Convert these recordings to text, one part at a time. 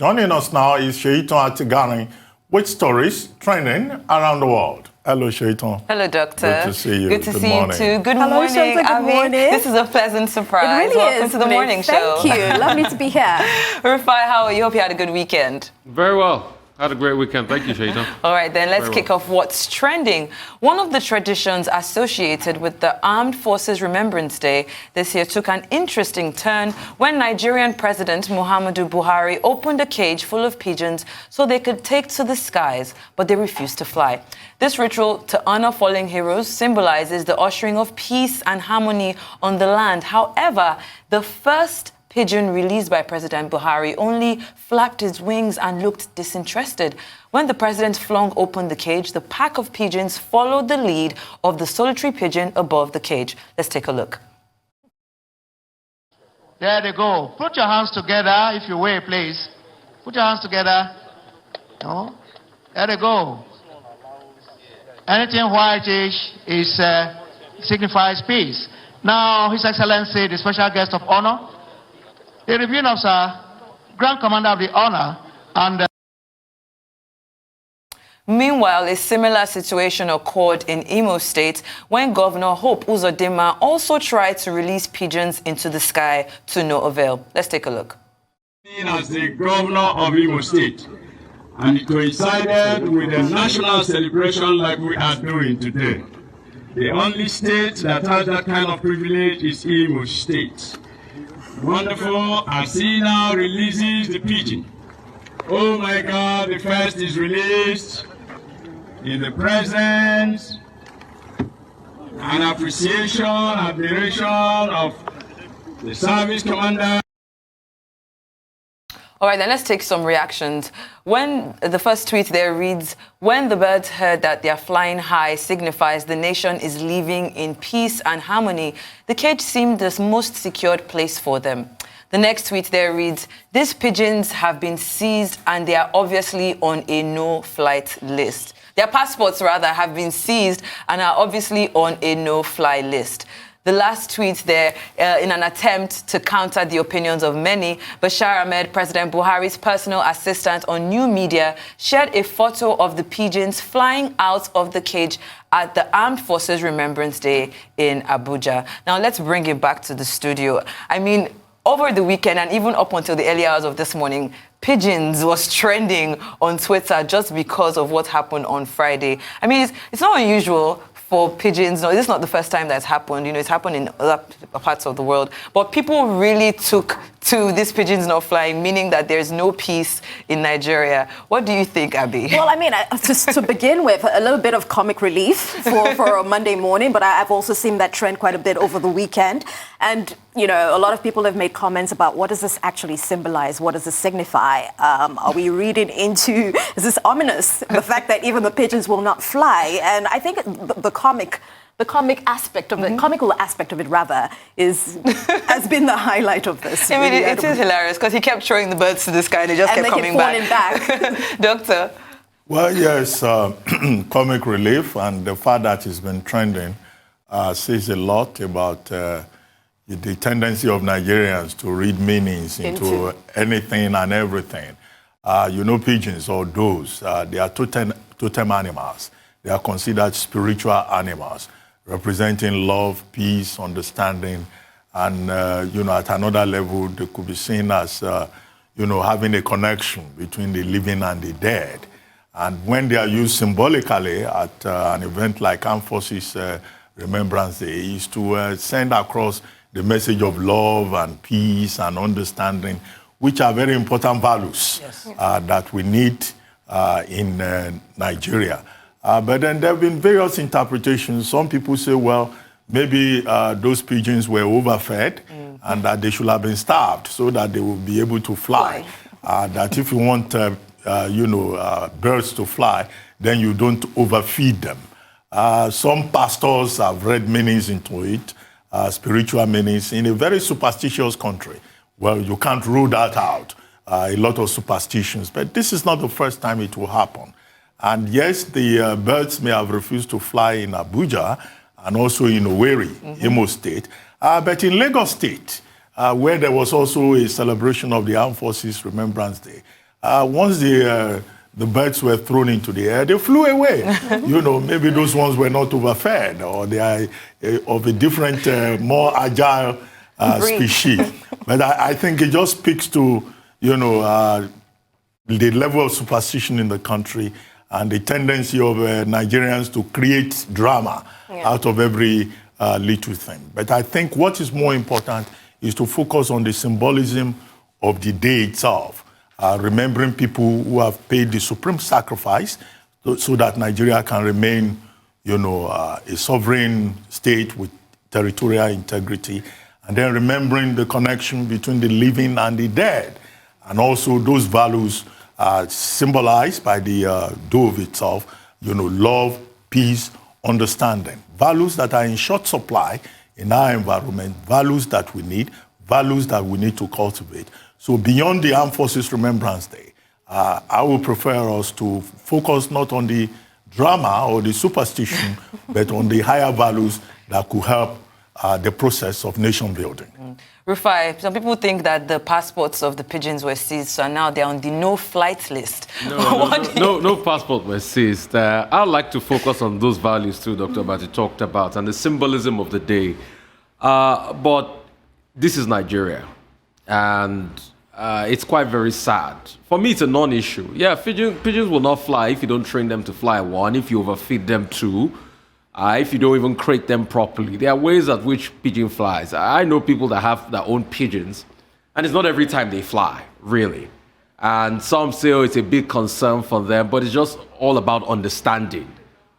Joining us now is Sheitan Atigani with stories trending around the world. Hello, Sheitan. Hello, Doctor. Good to see you. Good to see you too. Good Hello, morning, Sheitan. Good morning. This is a pleasant surprise. It really Welcome is. to the morning show. Thank you. Lovely to be here. Rufai, how are you? Hope you had a good weekend. Very well. Had a great weekend. Thank you, Shaitan. All right, then let's kick off what's trending. One of the traditions associated with the Armed Forces Remembrance Day this year took an interesting turn when Nigerian President Muhammadu Buhari opened a cage full of pigeons so they could take to the skies, but they refused to fly. This ritual to honor fallen heroes symbolizes the ushering of peace and harmony on the land. However, the first pigeon released by President Buhari only flapped his wings and looked disinterested. When the president flung open the cage, the pack of pigeons followed the lead of the solitary pigeon above the cage. Let's take a look. There they go. Put your hands together, if you will, please. Put your hands together. No? There they go. Anything whitish signifies peace. Now, His Excellency, the special guest of honor, the reviewing officer, Grand Commander of the Honor, and... Meanwhile, a similar situation occurred in Imo State when Governor Hope Uzodinma also tried to release pigeons into the sky to no avail. Let's take a look. As the Governor of Imo State, and it coincided with a national celebration like we are doing today. The only state that has that kind of privilege is Imo State. Wonderful, as he now releases the pigeon. Oh my God, the first is released in the presence and appreciation, admiration of the service commander. All right, then let's take some reactions. When the first tweet there reads, when the birds heard that their flying high signifies the nation is living in peace and harmony, the cage seemed the most secured place for them. The next tweet there reads, these pigeons have been seized and they are obviously on a no-flight list. Their passports, rather, have been seized and are obviously on a no-fly list. The last tweet there, in an attempt to counter the opinions of many, Bashar Ahmed, President Buhari's personal assistant on new media, shared a photo of the pigeons flying out of the cage at the Armed Forces Remembrance Day in Abuja. Now, let's bring it back to the studio. I mean, over the weekend and even up until the early hours of this morning, pigeons was trending on Twitter just because of what happened on Friday. I mean, it's not unusual for pigeons. No, this is not the first time that's happened. You know, it's happened in other parts of the world. But people really took to these pigeons not flying, meaning that there's no peace in Nigeria. What do you think, Abby? Well, I mean, to begin with, a little bit of comic relief for a Monday morning, but I've also seen that trend quite a bit over the weekend. And, you know, a lot of people have made comments about what does this actually symbolize? What does this signify? Are we reading into, is this ominous? The fact that even the pigeons will not fly. And I think the comic aspect of it, comical aspect of it rather, has been the highlight of this. I mean, it is hilarious because he kept throwing the birds to the sky and they just kept coming back. Doctor? Well, yes, comic relief, and the fact that it's been trending says a lot about the tendency of Nigerians to read meanings into anything and everything. You know, pigeons or doves, they are totem animals. They are considered spiritual animals, representing love, peace, understanding, and, you know, at another level, they could be seen as, you know, having a connection between the living and the dead. And when they are used symbolically at an event like Armed Forces Remembrance Day, is to send across the message of love and peace and understanding, which are very important values that we need in Nigeria. But then there have been various interpretations. Some people say, well, maybe those pigeons were overfed and that they should have been starved so that they will be able to fly. That if you want, you know, birds to fly, then you don't overfeed them. Some pastors have read meanings into it, spiritual meanings. In a very superstitious country, well, you can't rule that out. A lot of superstitions. But this is not the first time it will happen. And yes, the birds may have refused to fly in Abuja and also in Owerri, Imo State. But in Lagos State, where there was also a celebration of the Armed Forces Remembrance Day, once the birds were thrown into the air, they flew away. Maybe those ones were not overfed, or they are of a different, more agile species. But I think it just speaks to, the level of superstition in the country and the tendency of Nigerians to create drama out of every little thing. But I think what is more important is to focus on the symbolism of the day itself, remembering people who have paid the supreme sacrifice so that Nigeria can remain, a sovereign state with territorial integrity, and then remembering the connection between the living and the dead, and also those values symbolized by the dove itself, love, peace, understanding. Values that are in short supply in our environment, values that we need to cultivate. So beyond the Armed Forces Remembrance Day, I would prefer us to focus not on the drama or the superstition, but on the higher values that could help the process of nation building. Rufai, some people think that the passports of the pigeons were seized, so now they're on the no-flight list. No passport was seized. I'd like to focus on those values too, Dr. Bati talked about, and the symbolism of the day. But this is Nigeria, and it's quite very sad. For me, it's a non-issue. Yeah, pigeons will not fly if you don't train them to fly, one, if you overfeed them, two, if you don't even crate them properly. There are ways at which pigeon flies. I know people that have their own pigeons, and it's not every time they fly, really. And some say, oh, it's a big concern for them, but it's just all about understanding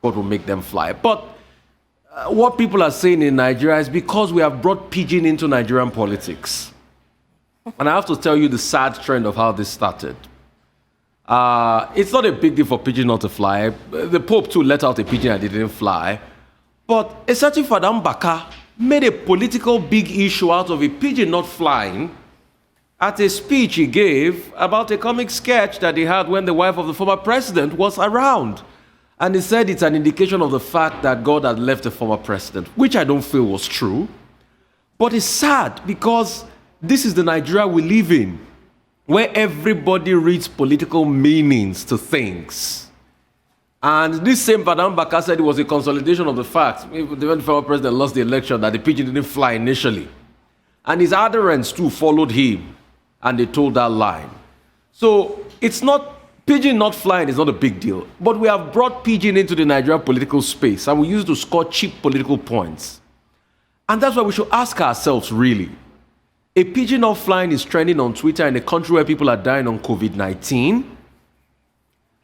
what will make them fly. But what people are saying in Nigeria is because we have brought pigeon into Nigerian politics. And I have to tell you the sad trend of how this started. It's not a big deal for pigeon not to fly. The Pope too let out a pigeon and it didn't fly. But a certain Father Mbaka made a political big issue out of a pigeon not flying at a speech he gave about a comic sketch that he had when the wife of the former president was around. And he said it's an indication of the fact that God had left the former president, which I don't feel was true. But it's sad because this is the Nigeria we live in, where everybody reads political meanings to things. And this same Madam Baka said it was a consolidation of the fact, when the former president lost the election, that the pigeon didn't fly initially. And his adherents too followed him, and they told that line. So it's not, pigeon not flying is not a big deal, but we have brought pigeon into the Nigerian political space, and we use it to score cheap political points. And that's why we should ask ourselves, really, a pigeon not flying is trending on Twitter in a country where people are dying on COVID-19,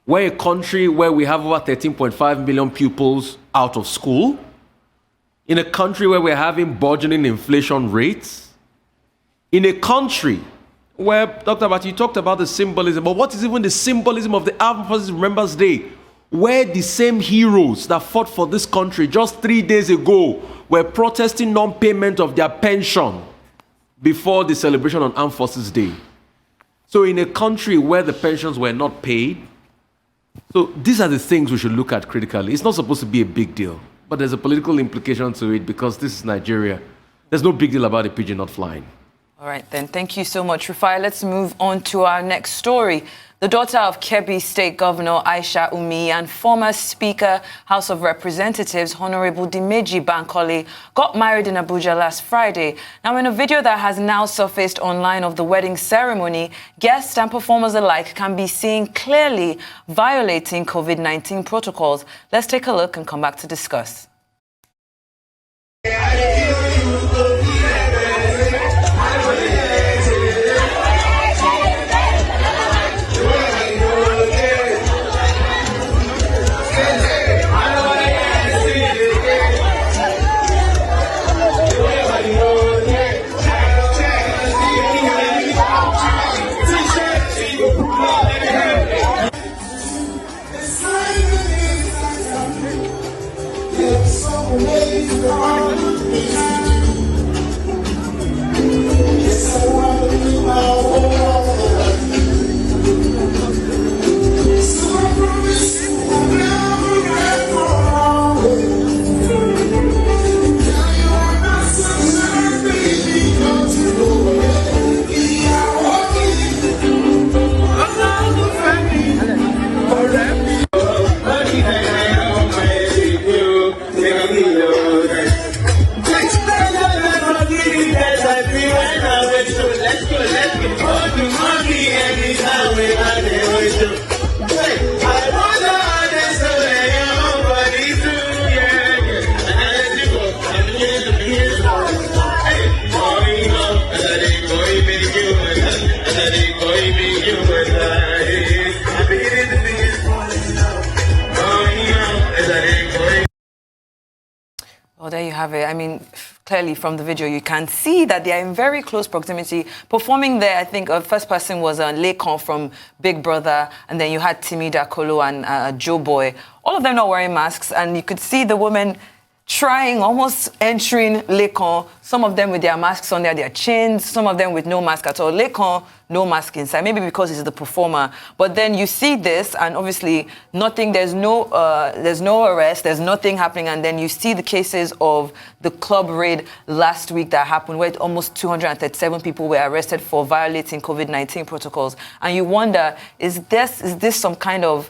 where a country where we have over 13.5 million pupils out of school, in a country where we're having burgeoning inflation rates, in a country where, Dr. Bati, you talked about the symbolism, but what is even the symbolism of the Armed Forces Remembrance Day, where the same heroes that fought for this country just 3 days ago were protesting non-payment of their pension before the celebration on Armed Forces Day. So in a country where the pensions were not paid, so these are the things we should look at critically. It's not supposed to be a big deal, but there's a political implication to it because this is Nigeria. There's no big deal about a pigeon not flying. All right, then. Thank you so much, Rufai. Let's move on to our next story. The daughter of Kebbi State Governor Aisha Ummi and former Speaker, House of Representatives, Honourable Dimeji Bankole, got married in Abuja last Friday. Now, in a video that has now surfaced online of the wedding ceremony, guests and performers alike can be seen clearly violating COVID-19 protocols. Let's take a look and come back to discuss. Well, there you have it. I mean, clearly from the video, you can see that they are in very close proximity. Performing there, I think the first person was Lekon from Big Brother, and then you had Dimeji Bankole and Joe Boy. All of them not wearing masks, and you could see the women trying, almost entering Lekon, some of them with their masks on their chins, some of them with no mask at all. Lekon, no mask inside, maybe because he's the performer. But then you see this, and obviously nothing, there's no arrest, there's nothing happening, and then you see the cases of the club raid last week that happened, where almost 237 people were arrested for violating COVID-19 protocols. And you wonder, is this some kind of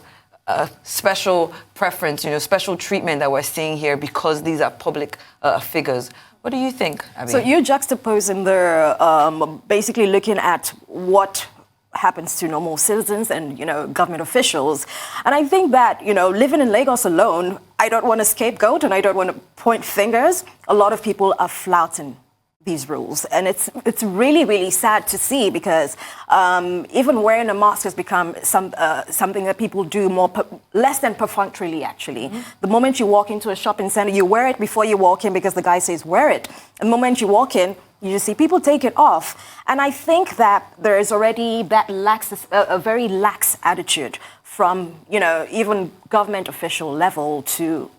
special preference, special treatment that we're seeing here because these are public figures? What do you think, Abby? So you're juxtaposing the, basically looking at what happens to normal citizens and, government officials. And I think that, living in Lagos alone, I don't want to scapegoat and I don't want to point fingers. A lot of people are flouting these rules. And it's really, really sad to see because even wearing a mask has become something that people do less than perfunctorily, actually. Mm-hmm. The moment you walk into a shopping center, you wear it before you walk in because the guy says wear it. And the moment you walk in, you just see people take it off. And I think that there is already that a very lax attitude from, even government official level to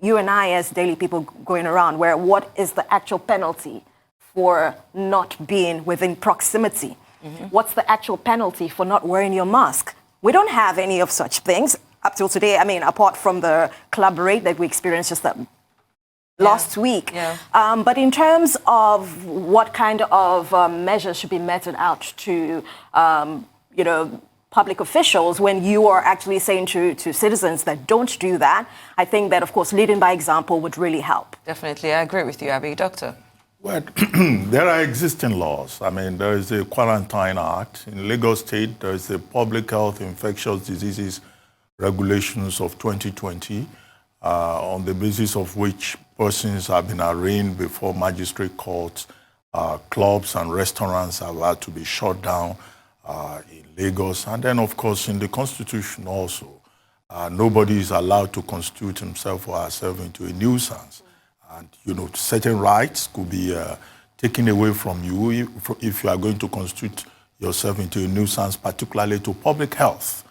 you and I as daily people going around, where what is the actual penalty for not being within proximity? Mm-hmm. What's the actual penalty for not wearing your mask? We don't have any of such things up till today. I mean, apart from the club raid that we experienced just last week. Yeah. But in terms of what kind of measures should be meted out to, public officials, when you are actually saying to citizens that don't do that, I think that, of course, leading by example would really help. Definitely. I agree with you, Abby. Doctor? Well, there are existing laws. I mean, there is a Quarantine Act. In Lagos State, there is the Public Health Infectious Diseases Regulations of 2020, on the basis of which persons have been arraigned before magistrate courts. Clubs and restaurants have had to be shut down in Lagos. And then, of course, in the Constitution also, nobody is allowed to constitute himself or herself into a nuisance. And, certain rights could be taken away from you if you are going to constitute yourself into a nuisance, particularly to public health.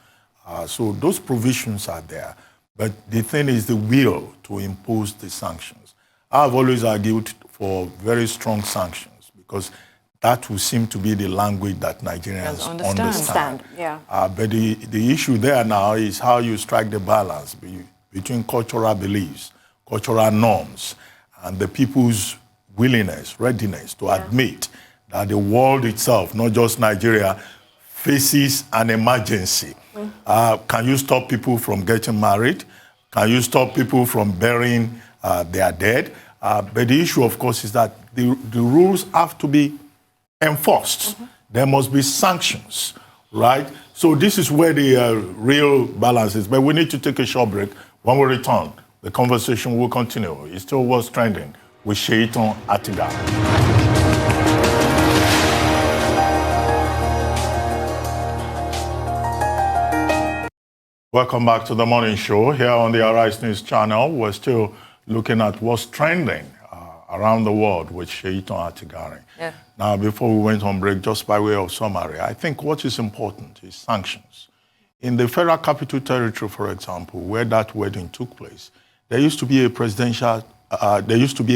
So those provisions are there. But the thing is the will to impose the sanctions. I've always argued for very strong sanctions because that will seem to be the language that Nigerians understand. Yeah. But the issue there now is how you strike the balance between cultural beliefs, cultural norms, and the people's readiness to admit that the world itself, not just Nigeria, faces an emergency. Can you stop people from getting married? Can you stop people from burying their dead? But the issue, of course, is that the rules have to be enforced. Mm-hmm. There must be sanctions, right? So this is where the real balance is. But we need to take a short break. When we return, the conversation will continue. It's still what's trending with Shaitan Atiga. Welcome back to the morning show here on the Arise News channel. We're still looking at what's trending around the world with Shaitan Atiga. Yeah. Now, before we went on break, just by way of summary, I think what is important is sanctions. In the Federal Capital Territory, for example, where that wedding took place, there used to be a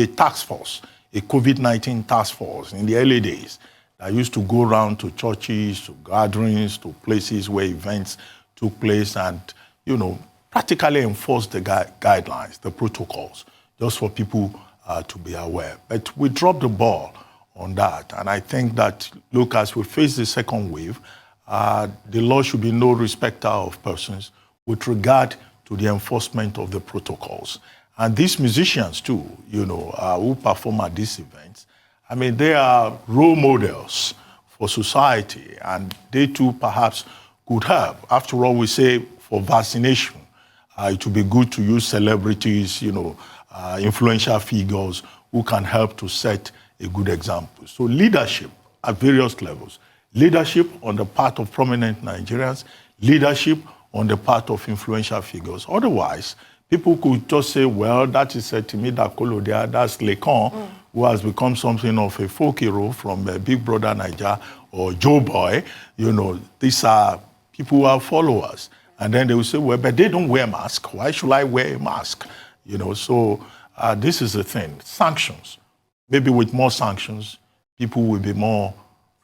task force, a COVID-19 task force in the early days that used to go around to churches, to gatherings, to places where events took place and, practically enforce the guidelines, the protocols, just for people to be aware. But we dropped the ball on that. And I think that, look, as we face the second wave, the law should be no respecter of persons with regard to the enforcement of the protocols. And these musicians, too, who perform at these events, I mean, they are role models for society, and they too perhaps could help. After all, we say for vaccination, it would be good to use celebrities, influential figures who can help to set a good example. So leadership at various levels. Leadership on the part of prominent Nigerians, leadership on the part of influential figures. Otherwise, people could just say, well, that is Dimeji Bankole there, that's Lekon, who has become something of a folk hero from Big Brother Niger or Joe Boy. These are people who are followers. And then they will say, well, but they don't wear masks. Why should I wear a mask? So this is the thing. Sanctions. Maybe with more sanctions, people will be more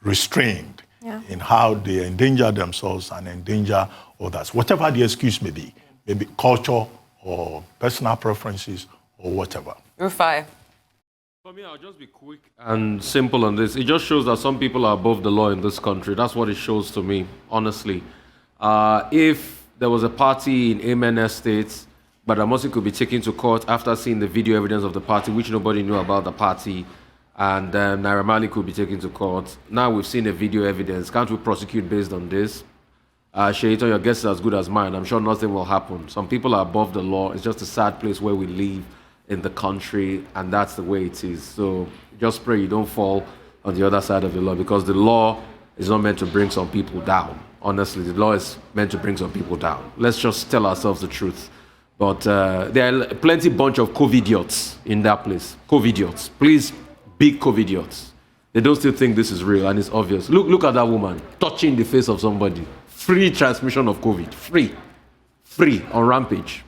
restrained in how they endanger themselves and endanger others. Whatever the excuse may be, maybe culture or personal preferences or whatever. Rufai. For me, I'll just be quick and simple on this. It just shows that some people are above the law in this country. That's what it shows to me, honestly. If there was a party in Amen Estates, but Amosi could be taken to court after seeing the video evidence of the party, which nobody knew about the party, and Naira Marley could be taken to court. Now we've seen the video evidence. Can't we prosecute based on this? Shaitan, your guess is as good as mine. I'm sure nothing will happen. Some people are above the law. It's just a sad place where we live in the country, and that's the way it is. So just pray you don't fall on the other side of the law, because the law is not meant to bring some people down. Honestly, the law is meant to bring some people down. Let's just tell ourselves the truth. But there are plenty bunch of COVIDiots in that place. COVIDiots. Please, big COVIDiots. They don't still think this is real, and it's obvious. Look at that woman touching the face of somebody. Free transmission of COVID. Free on rampage.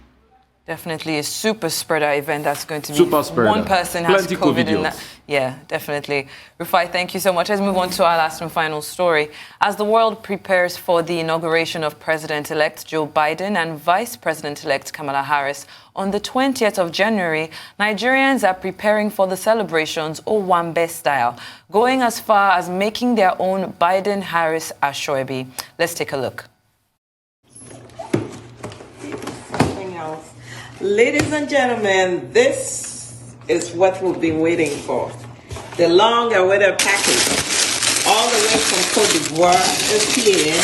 Definitely a super spreader event that's going to be super spreader. One person has Plenty COVID in that. COVIDiots. Yeah, definitely. Rufai, thank you so much. Let's move on to our last and final story. As the world prepares for the inauguration of President-elect Joe Biden and Vice President-elect Kamala Harris on the 20th of January, Nigerians are preparing for the celebrations Owambe style, going as far as making their own Biden-Harris Asoebi. Let's take a look. Ladies and gentlemen, this is what we've been waiting for. The long-awaited package, all the way from Côte d'Ivoire, is here.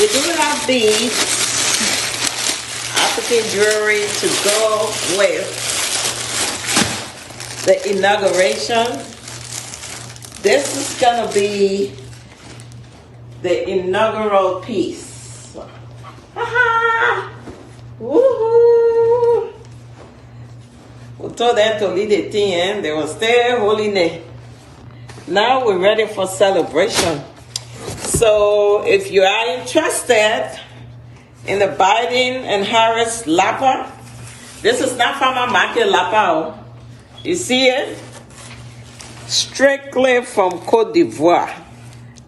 We do have these African jewelry to go with the inauguration. This is gonna be the inaugural piece. Woohoo! We told them to lead the thing, they will stay holding it. Now we're ready for celebration. So if you are interested in the Biden and Harris Lapa, this is not from a market Lapa. You see it? Strictly from Côte d'Ivoire.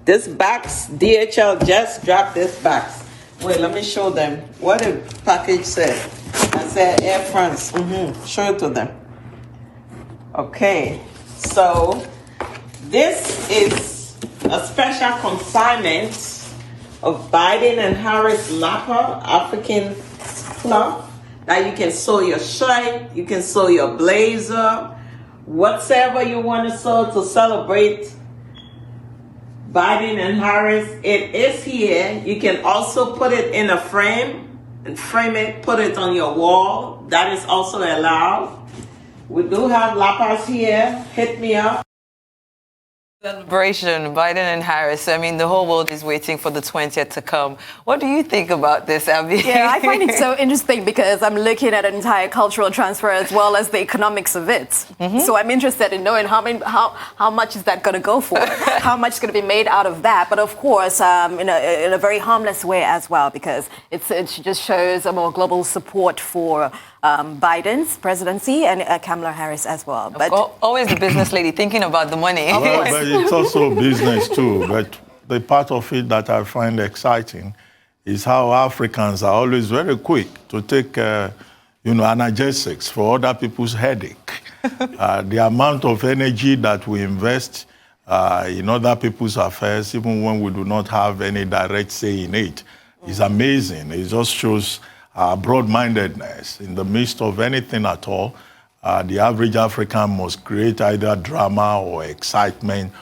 This box, DHL just dropped this box. Wait, let me show them what the package said. I said Air France. Show it to them. Okay, so this is a special consignment of Biden and Harris Lapa African cloth that you can sew your shirt, you can sew your blazer, whatever you want to sew to celebrate Biden and Harris. It is here. You can also put it in a frame and frame it, put it on your wall. That is also allowed. We do have lapas here. Hit me up. Celebration, Biden and Harris. I mean, the whole world is waiting for the 20th to come. What do you think about this, Abby? Yeah, I find it so interesting because I'm looking at an entire cultural transfer as well as the economics of it. So I'm interested in knowing how much is that going to go for? How much is going to be made out of that? But of course, in a very harmless way as well, because it just shows a more global support for Biden's presidency and Kamala Harris as well. But always the business lady thinking about the money. Well, but it's also business too. But the part of it that I find exciting is how Africans are always very quick to take, analgesics for other people's headache. The amount of energy that we invest in other people's affairs, even when we do not have any direct say in it, is amazing. It just shows broad-mindedness. In the midst of anything at all, the average African must create either drama or excitement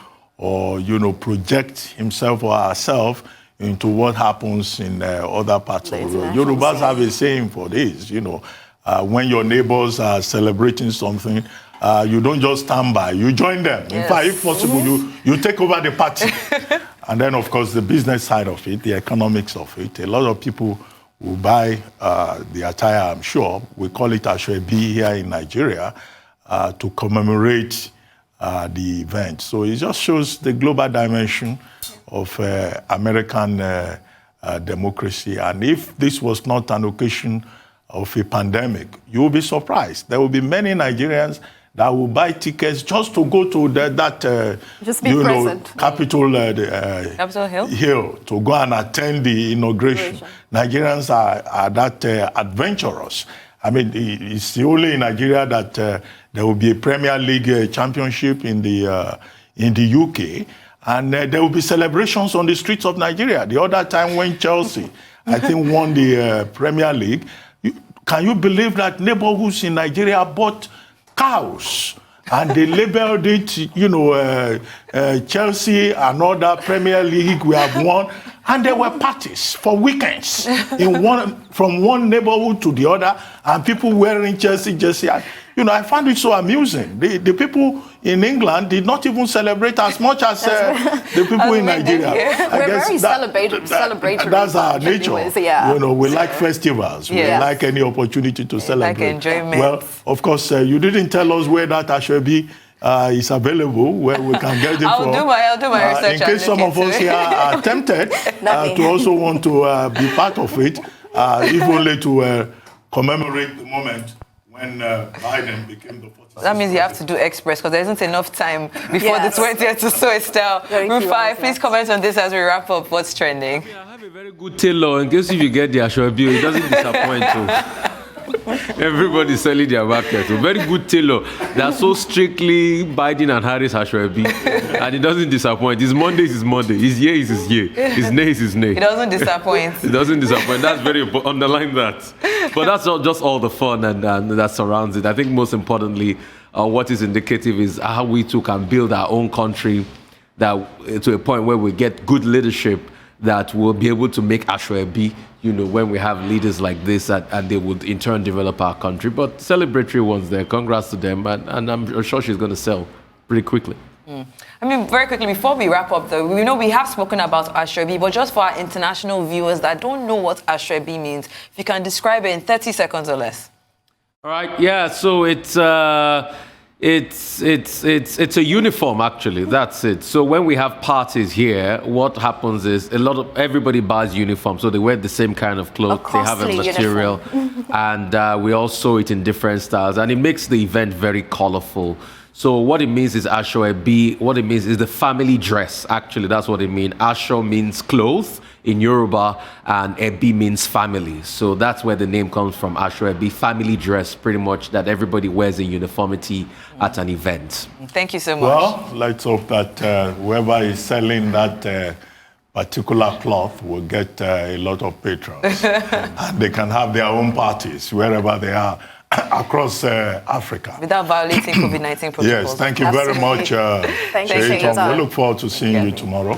or, project himself or herself into what happens in other parts of the world. Yorubas have a saying for this, when your neighbors are celebrating something, you don't just stand by, you join them. In fact, if possible, you take over the party. And then, of course, the business side of it, the economics of it. A lot of people will buy the attire, I'm sure. We call it Ashwebi here in Nigeria, to commemorate the event. So it just shows the global dimension of American democracy. And if this was not an occasion of a pandemic, you will be surprised. There will be many Nigerians that will buy tickets just to go to Capitol Hill to go and attend the inauguration. Nigerians are that adventurous. I mean, it's only in Nigeria that there will be a Premier League championship in the UK, and there will be celebrations on the streets of Nigeria. The other time when Chelsea, I think, won the Premier League, can you believe that neighborhoods in Nigeria bought cows and they labeled it, Chelsea and other Premier League we have won, and there were parties for weekends from one neighborhood to the other, and people wearing Chelsea jersey. I found it so amusing. The people in England did not even celebrate as much as the people in Nigeria. We're very celebratory. That's our nature. We like festivals. We like any opportunity to celebrate. Like enjoyment. Well, of course, you didn't tell us where that Ashwebi is available, where we can get it from. I'll do my research. In case some of us here are tempted to also want to be part of it, if only to commemorate the moment when Biden became the 46th. That means you have to do express because there isn't enough time before the 20th to sew it down. Rufai, please comment on this as we wrap up what's trending. Yeah, I have a very good tailor in case if you get the Ashwebi, it doesn't disappoint you. Everybody's selling their market. A very good tailor. They're so strictly Biden and Harris Ashwebi, and it doesn't disappoint. His Monday is his Monday. His year is his year. His nay is his nay. It doesn't disappoint. It doesn't disappoint. That's very important. Underline that. But that's just all the fun and that surrounds it. I think most importantly, what is indicative is how we too can build our own country to a point where we get good leadership that will be able to make Ashwebi, when we have leaders like this, and they would in turn develop our country. But celebratory ones there, congrats to them, and I'm sure she's going to sell pretty quickly. I mean, very quickly, before we wrap up, though, we have spoken about Ashwebi, but just for our international viewers that don't know what Ashwebi means, if you can describe it in 30 seconds or less. All right, yeah, so it's a uniform, actually. That's it. So when we have parties here, what happens is everybody buys uniform, so they wear the same kind of clothes. They have a material, and we all sew it in different styles, and it makes the event very colorful. So what it means is Ashwebi. What it means is the family dress. Actually, that's what it means. Asho means clothes in Yoruba, and Ebi means family. So that's where the name comes from, Ashwebi, family dress, pretty much, that everybody wears in uniformity at an event. Thank you so much. Well, let's hope that whoever is selling that particular cloth will get a lot of patrons. And they can have their own parties wherever they are across Africa. Without violating COVID-19 protocols. Yes, thank you very much. Thank you. We look forward to seeing you tomorrow.